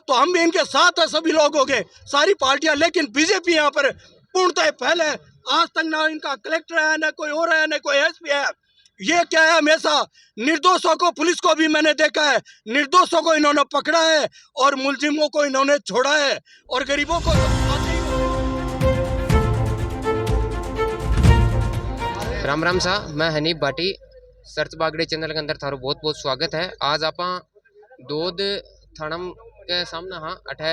तो हम भी इनके साथ है, सभी लोग हो गए, सारी पार्टियां। लेकिन बीजेपी यहाँ पर पूर्णतः फेल है। आज तक ना इनका कलेक्टर है, ना कोई और है, ना कोई एसपी है। ये क्या है, हमेशा निर्दोषों को, पुलिस को भी मैंने देखा है, निर्दोषों को इन्होंने पकड़ा है और मुलजिमों को इन्होंने छोड़ा है, और गरीबों को राम राम सा। मैं हनीफ भाटी, सर्च बागड़े चैनल के अंदर थारो बहुत बहुत स्वागत है। आज आप दोद थाना के सामने हाँ अठे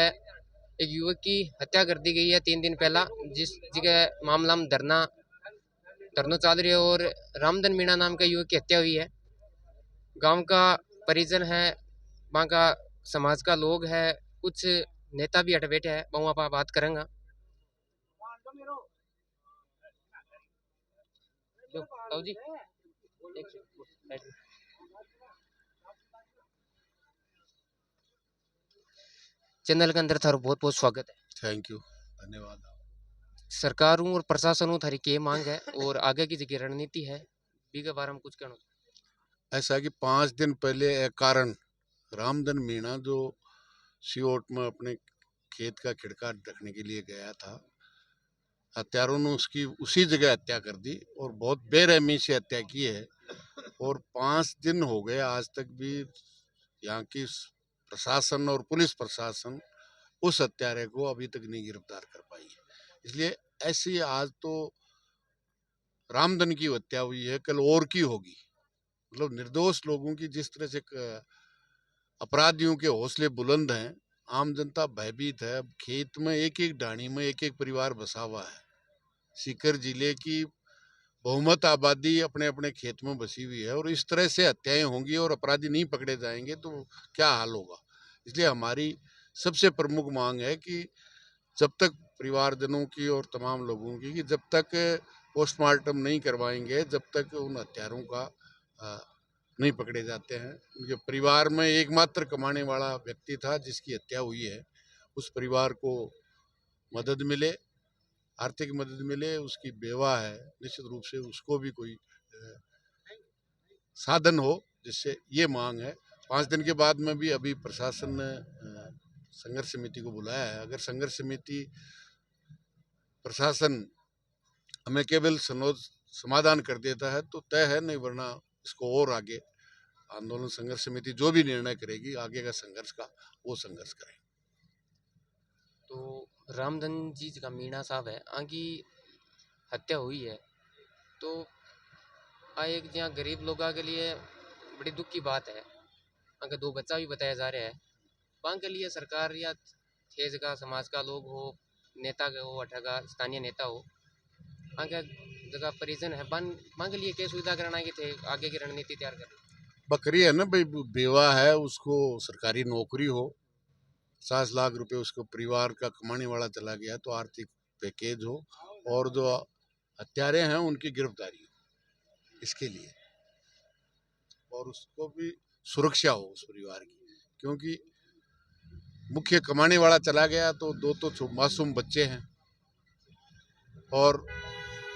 एक युवक की हत्या कर दी गई है 3 दिन पहला, जिसके मामला में धरनो चल रही है और रामधन मीणा नाम के युवक की हत्या हुई है। गांव का परिजन है, वहाँ का समाज का लोग है, कुछ नेता भी हट बैठे हैं, वहाँ आप बात करेंगे। जी चैनल के अंदर थारो बहुत बहुत स्वागत है। थैंक यू, धन्यवाद। सरकारों और प्रशासनों थारी के मांग है और आगे की जो रणनीति है के बारे में कुछ कहना? ऐसा है कि 5 दिन पहले एक कारण रामधन मीणा जो सियोट में अपने खेत का खिड़का रखने के लिए गया था, हत्यारों ने उसकी उसी जगह हत्या कर दी और बहुत बेरहमी से हत्या की है। और 5 दिन हो गए, आज तक भी यहाँ की प्रशासन और पुलिस प्रशासन उस हत्यारे को अभी तक नहीं गिरफ्तार कर पाई है। इसलिए ऐसी आज तो रामधन की हत्या हुई है, कल और की होगी। मतलब निर्दोष लोगों की जिस तरह से अपराधियों के हौसले बुलंद हैं, आम जनता भयभीत है। खेत में एक एक डाणी में एक एक परिवार बसा हुआ है। सीकर जिले की बहुमत आबादी अपने अपने खेत में बसी हुई है और इस तरह से हत्याएं होंगी और अपराधी नहीं पकड़े जाएंगे तो क्या हाल होगा। इसलिए हमारी सबसे प्रमुख मांग है कि जब तक परिवारजनों की और तमाम लोगों की कि जब तक पोस्टमार्टम नहीं करवाएंगे, जब तक उन हत्यारों का नहीं पकड़े जाते हैं। उनके परिवार में एकमात्र कमाने वाला व्यक्ति था जिसकी हत्या हुई है, उस परिवार को मदद मिले, आर्थिक मदद मिले। उसकी बेवा है, निश्चित रूप से उसको भी कोई साधन हो, जिससे ये मांग है। 5 दिन के बाद में भी अभी प्रशासन ने संघर्ष समिति को बुलाया है। अगर संघर्ष समिति प्रशासन हमें केवल समाधान कर देता है तो तय है, नहीं वरना इसको और आगे आंदोलन संघर्ष समिति जो भी निर्णय करेगी आगे का संघर्ष का, वो संघर्ष करें। तो रामधन जी का मीणा साहब है, आगे हत्या हुई है, तो एक जहाँ गरीब लोगों के लिए बड़ी दुख की बात है। अगर 2 बच्चा भी बताया जा रहा है, वहाँ के लिए सरकार या खेज का समाज का लोग हो, नेता का हो, अठा का स्थानीय नेता हो, वहाँ का जगह परिजन है, वहाँ के लिए क्या सुविधा कराना की थे, आगे की रणनीति तैयार करना। बकरी है ना भाई, बेवा है, उसको सरकारी नौकरी हो, 50 लाख रुपए उसको परिवार का कमाने वाला चला गया तो आर्थिक पैकेज हो, और जो हत्यारे हैं उनकी गिरफ्तारी हो, इसके लिए, और उसको भी सुरक्षा हो उस परिवार की। क्योंकि मुख्य कमाने वाला चला गया तो 2 तो मासूम बच्चे हैं और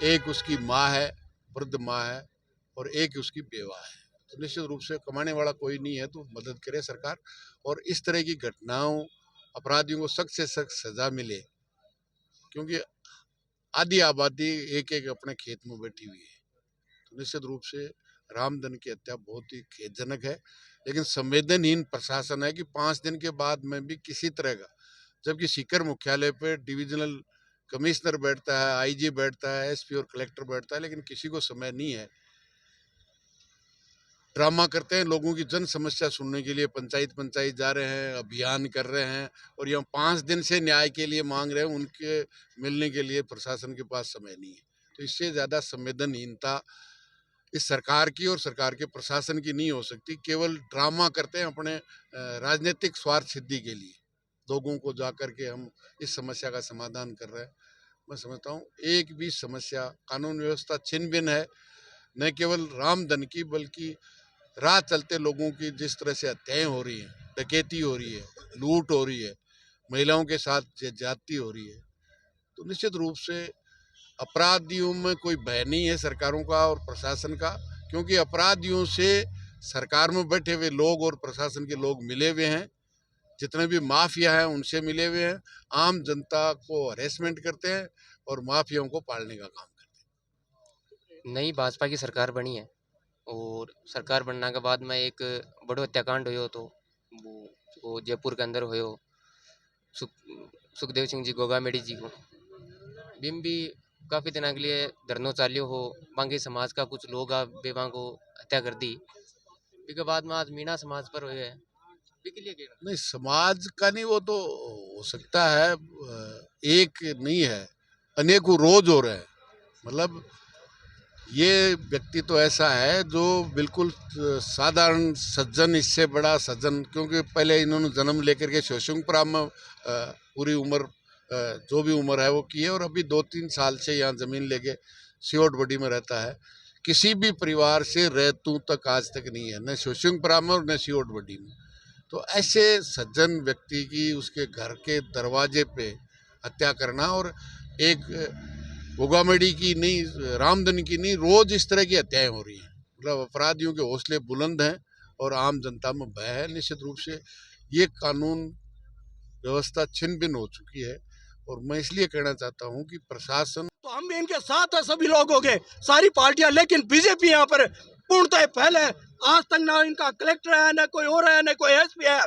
एक उसकी माँ है, वृद्ध माँ है, और एक उसकी बेवा है। तो निश्चित रूप से कमाने वाला कोई नहीं है तो मदद करे सरकार, और इस तरह की घटनाओं, अपराधियों को सख्त से सख्त सजा मिले। क्योंकि आधी आबादी एक एक अपने खेत में बैठी हुई है। तो निश्चित रूप से रामधन की हत्या बहुत ही खेदजनक है, लेकिन संवेदनहीन प्रशासन है कि 5 दिन के बाद में भी किसी तरह का, जबकि सीकर मुख्यालय पे डिविजनल कमिश्नर बैठता है, आईजी बैठता है, एसपी और कलेक्टर बैठता है, लेकिन किसी को समय नहीं है। ड्रामा करते हैं, लोगों की जन समस्या सुनने के लिए पंचायत जा रहे हैं, अभियान कर रहे हैं, और यहाँ 5 दिन से न्याय के लिए मांग रहे हैं, उनके मिलने के लिए प्रशासन के पास समय नहीं है। तो इससे ज़्यादा संवेदनहीनता इस सरकार की और सरकार के प्रशासन की नहीं हो सकती। केवल ड्रामा करते हैं अपने राजनीतिक स्वार्थ सिद्धि के लिए। लोगों को जा कर के हम इस समस्या का समाधान कर रहे हैं। मैं समझता हूँ एक भी समस्या, कानून व्यवस्था छिन भिन है, न केवल रामधन की बल्कि राह चलते लोगों की जिस तरह से हत्याएं हो रही हैं, डकैती हो रही है, लूट हो रही है, महिलाओं के साथ ज्यादती हो रही है। तो निश्चित रूप से अपराधियों में कोई भय नहीं है सरकारों का और प्रशासन का, क्योंकि अपराधियों से सरकार में बैठे हुए लोग और प्रशासन के लोग मिले हुए हैं। जितने भी माफिया हैं उनसे मिले हुए हैं, आम जनता को हरेसमेंट करते हैं और माफियाओं को पालने का काम करते नई भाजपा की सरकार बनी है और सरकार बनने के बाद में एक बड़ो हत्याकांड हुयो तो वो जयपुर के अंदर हुयो सुख सुखदेव सिंह जी गोगामेड़ी जी को बिम भी काफ़ी दिनों के लिए धरनो चालियो हो बांगी समाज का कुछ लोग आ बेवा को हत्या कर दी इसके बाद में आज मीणा समाज पर हुए है बिके लिए कहना नहीं, समाज का नहीं, वो तो हो सकता है, एक नहीं है, अनेकों रोज हो रहे हैं। मतलब ये व्यक्ति तो ऐसा है जो बिल्कुल साधारण सज्जन, इससे बड़ा सज्जन, क्योंकि पहले इन्होंने जन्म लेकर के शोशुंगप्राम में पूरी उम्र, जो भी उम्र है वो की है, और अभी 2-3 साल से यहाँ जमीन लेके सियोट बडी में रहता है। किसी भी परिवार से रहतू तक आज तक नहीं है, न शोशुंगप्राम में और न सियोट बडी में। तो ऐसे सज्जन व्यक्ति की उसके घर के दरवाजे पे हत्या करना, और एक गोगामेड़ी की नहीं, रामधन की नहीं, रोज इस तरह की हत्याएं हो रही हैं। मतलब अपराधियों के हौसले बुलंद हैं और आम जनता में भय है। निश्चित रूप से ये कानून व्यवस्था छिन्न भिन्न हो चुकी है, और मैं इसलिए कहना चाहता हूं कि प्रशासन, तो हम भी इनके साथ है, सभी लोग हो गए, सारी पार्टियां, लेकिन बीजेपी यहाँ पर पूर्णतः फेल है। आज तक ना इनका कलेक्टर है, ना कोई और है, ना कोई एसपी है।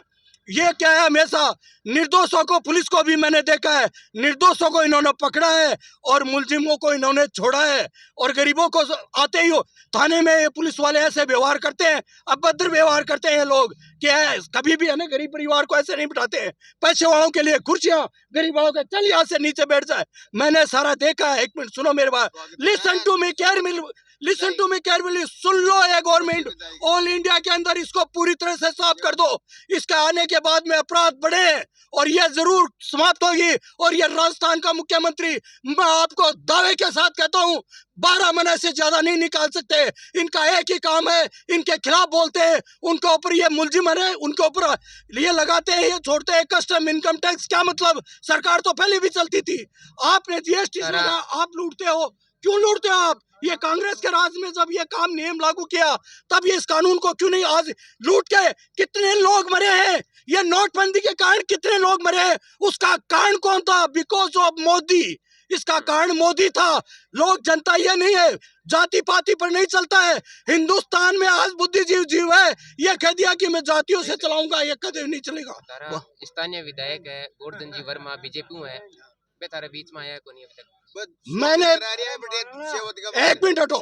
ये क्या है, हमेशा निर्दोषों को, पुलिस को भी मैंने देखा है, निर्दोषों को इन्होंने पकड़ा है और मुलजिमों को इन्होंने छोड़ा है, और गरीबों को आते ही हो थाने में ये पुलिस वाले ऐसे व्यवहार करते हैं, अभद्र व्यवहार करते हैं ये लोग। क्या है, कभी भी है ना, गरीब परिवार को ऐसे नहीं बिठाते हैं। पैसे वालों के लिए कुर्सियां, गरीब वालों के चल यहाँ से नीचे बैठ जाए। मैंने सारा देखा है। एक मिनट सुनो मेरे बात, listen to me carefully, listen to me carefully, सुन लो। ये गवर्नमेंट ऑल इंडिया के अंदर इसको पूरी तरह से साफ कर दो। इसके आने के बाद में अपराध बढ़े और यह जरूर समाप्त होगी। और ये राजस्थान का मुख्यमंत्री, मैं आपको दावे के साथ कहता हूँ, 12 महीने से ज्यादा नहीं निकाल सकते। इनका एक ही काम है, इनके खिलाफ बोलते हैं, उनके ऊपर ये मुलजिम है, उनके ऊपर ये लगाते हैं, ये छोड़ते हैं। कस्टम इनकम टैक्स, क्या मतलब, सरकार तो पहले भी चलती थी। आपने जीएसटी आप लूटते हो, क्यों लूटते हो आप? ये कांग्रेस के राज में जब ये काम नियम लागू किया तब ये इस कानून को क्यों नहीं, आज लूट के कितने लोग मरे हैं, ये नोटबंदी के कारण कितने लोग मरे हैं, उसका कारण कौन था? Because of Modi. इसका कारण मोदी था। लोग, जनता ये नहीं है, जाति पाति पर नहीं चलता है। हिंदुस्तान में आज बुद्धिजीवी जीव है, ये कह दिया कि मैं जातियों से चलाऊंगा, ये कभी नहीं चलेगा। स्थानीय विधायक है गोवर्धन जी वर्मा बीजेपी है, वे तारे बीच में आया है कोनी अभी तक। मैंने एक मिनट हटो,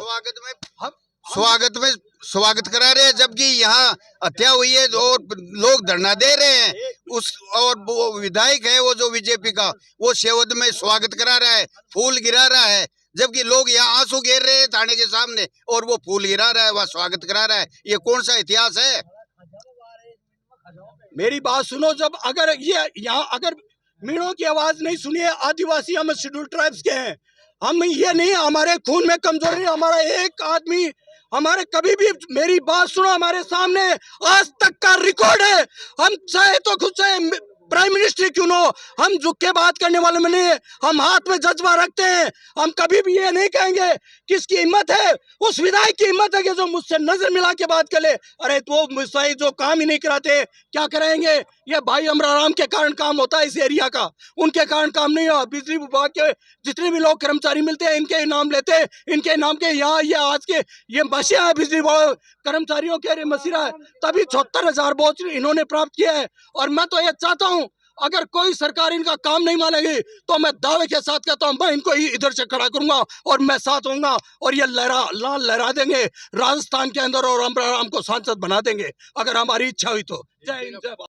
स्वागत करा रहे हैं, जबकि यहाँ हत्या हुई है और लोग धरना दे रहे हैं। उस और वो विधायक है, वो जो बीजेपी का, वो सेवद में स्वागत करा रहा है, फूल गिरा रहा है, जबकि लोग यहाँ आंसू गिर रहे हैं थाने के सामने और वो फूल गिरा रहा है, वह स्वागत करा रहा है। ये कौन सा इतिहास है? मेरी बात सुनो। जब अगर ये यहाँ अगर मीणों की आवाज नहीं सुनिए, आदिवासी, हम शेड्यूल ट्राइब्स के हैं, हम ये नहीं, हमारे खून में कमजोरी, हमारा एक आदमी, हमारे कभी भी, मेरी बात सुनो, हमारे सामने आज तक का रिकॉर्ड है। हम चाहे तो खुद से प्राइम मिनिस्टर क्यों नो, हम झुक के बात करने वाले में नहीं है, हम हाथ में जज्बा रखते हैं। हम कभी भी ये नहीं कहेंगे किसकी हिम्मत है, उस विधायक की हिम्मत है कि जो मुझसे नजर मिला के बात कर ले। अरे तो मुझसे जो काम ही नहीं कराते, क्या कराएंगे? ये भाई अमराराम के कारण काम होता है इस एरिया का, उनके कारण काम नहीं हुआ। बिजली विभाग के जितने भी लोग कर्मचारी मिलते हैं, इनके नाम लेते हैं, इनके नाम के यहाँ ये आज के ये मसीहा है, बिजली विभाग कर्मचारियों के मसीहा है, तभी 74,000 बोझ इन्होंने प्राप्त किया है। और मैं तो ये चाहता हूँ, अगर कोई सरकार इनका काम नहीं मानेगी तो मैं दावे के साथ कहता हूं, मैं इनको ही इधर से खड़ा करूंगा और मैं साथ होऊंगा, और ये लाल लहरा देंगे राजस्थान के अंदर, और अमराराम को सांसद बना देंगे अगर हमारी इच्छा हुई तो। जय हिंद, जय भारत।